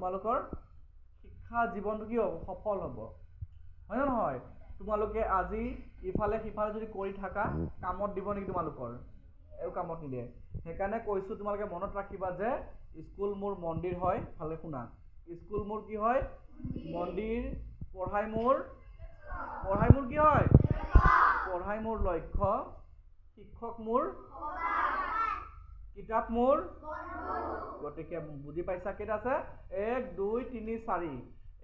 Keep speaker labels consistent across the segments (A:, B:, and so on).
A: তোমালোকৰ শিক্ষা জীৱনটো কি হ'ব সফল হ'ব হয় না নহয় তোমালোকে আজি ইফালে সিফালে যদি কৰি থাকা কামত দিব নেকি তোমালোকৰ একো কামত নিদিয়ে সেইকাৰণে কৈছো তোমালোকে মনত ৰাখিবা যে স্কুল মোৰ মন্দিৰ হয় ভালে শুনা স্কুল মোৰ কি হয় মন্দিৰ পঢ়াই মোৰ কি হয় পঢ়াই মোৰ লক্ষ্য শিক্ষক মোৰ কিতাপ মোৰ গতিকে বুজি পাইছা কেইটা আছে 1 2 3 4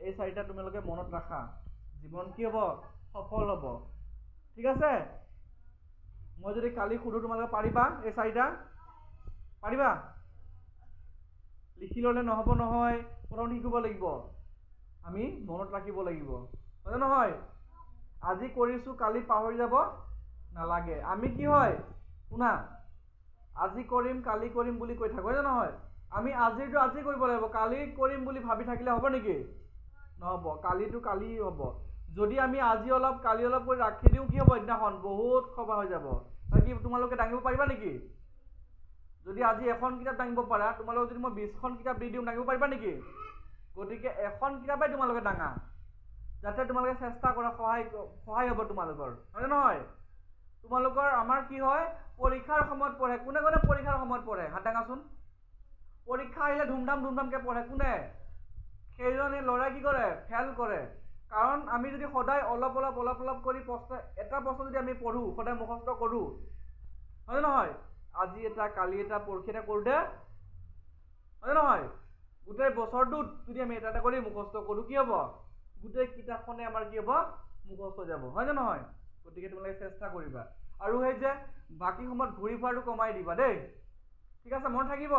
A: এই চাৰিটা তোমালোকে মনত ৰাখা জীৱন কি হ'ব সফল হ'ব ঠিক আছে মই যদি কালি খুদু তোমালোকে পাৰিবা এই চাৰিটা পাৰিবা লিখি ললে নহব নহয় প্ৰথম লিখিব লাগিব আমি মনত ৰাখিব লাগিব হয় নহয় আজি কৰিছো কালি পাহৰি যাব নালাগে আমি কি হয় শুনা আজি কৰিম কালি কৰিম বুলি কৈ থাকো হয় নহয় আমি আজিটো আজি কৰিব লাগিব কালি কৰিম বুলি ভাবি থাকিলে হ'ব নেকি নহব কালিটো কালি হ'ব যদি আমি আজি অলপ কালি অলপ কৰি ৰাখি দিও কি হ'ব এদিনাখন বহুত খবা হৈ যাব তাকি তোমালোকে দাঙিব পাৰিবা নেকি যদি আজি এখন কিতাপ দাঙিব পাৰা তোমালোক যদি মই 20খন কিতাপ দি দিও দাঙিব পাৰিবা নেকি গতিকে এখন কিতাপে তোমালোকে দাঙা যাতে তোমালোকে চেষ্টা কৰা সহায় হ'ব তোমালোকৰ হয় নহয় তোমালোকৰ আমাৰ কি হয় পৰীক্ষাৰ সময়ত পঢ়ে কোনে কোনে পৰীক্ষাৰ সময়ত পঢ়ে হাত দাঙাচোন পৰীক্ষা আহিলে ধুমধামকে পঢ়ে কোনে সেইজনে ল'ৰা কি কৰে ফেল কৰে কাৰণ আমি যদি সদায় অলপ কৰি প্ৰশ্ন এটা প্ৰশ্ন যদি আমি পঢ়ো সদায় মুখস্থ কৰো হয় নহয় আজি এটা কালি এটা পৰীক্ষা এটা কৰো দে হয় নহয় গোটেই বছৰটোত যদি আমি এটা কৰি মুখস্থ কৰো কি হ'ব গোটেই কিতাপখনে আমাৰ কি হ'ব মুখস্থ যাব হয় না নহয় গতিকে তোমালোকে চেষ্টা কৰিবা আৰু সেই যে বাকি সময়ত ঘূৰি ফুৰাটো কমাই দিবা দেই ঠিক আছে মন থাকিব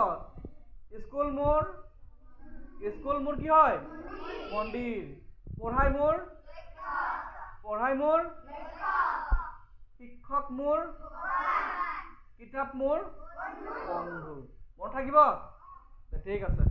A: স্কুল মোৰ কি হয় মন্দিৰ পঢ়াই মোৰ শিক্ষক মোৰ কিতাপ মোৰ বন্ধু মন থাকিব ঠিক আছে